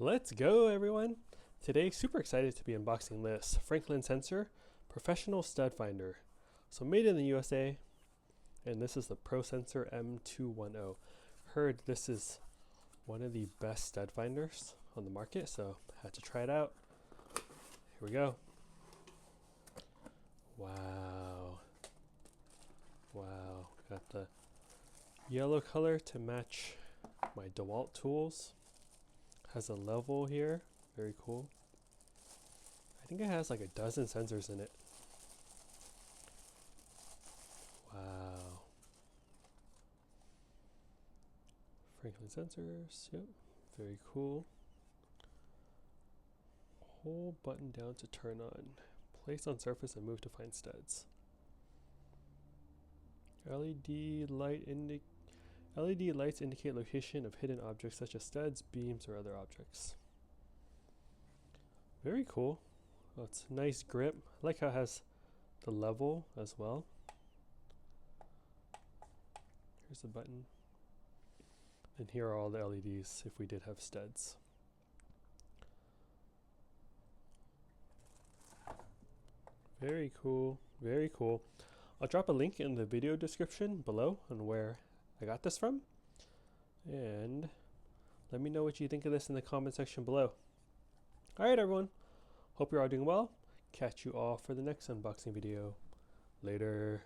Let's go, everyone! Today, super excited to be unboxing this Franklin Sensor Professional Stud Finder. So made in the USA, and this is the ProSensor M210. Heard this is one of the best stud finders on the market, so had to try it out. Here we go. Wow. Wow. Got the yellow color to match my DeWalt tools. Has a level here, very cool. I think it has like a dozen sensors in it. Wow. Franklin sensors, yep, very cool. Hold button down to turn on. Place on surface and move to find studs. LED lights indicate location of hidden objects such as studs, beams, or other objects. Very cool. Oh, it's a nice grip. I like how it has the level as well. Here's the button. And here are all the LEDs if we did have studs. Very cool, very cool. I'll drop a link in the video description below on where I got this from. And let me know what you think of this in the comment section below. Alright everyone, hope you're all doing well. Catch you all for the next unboxing video. Later.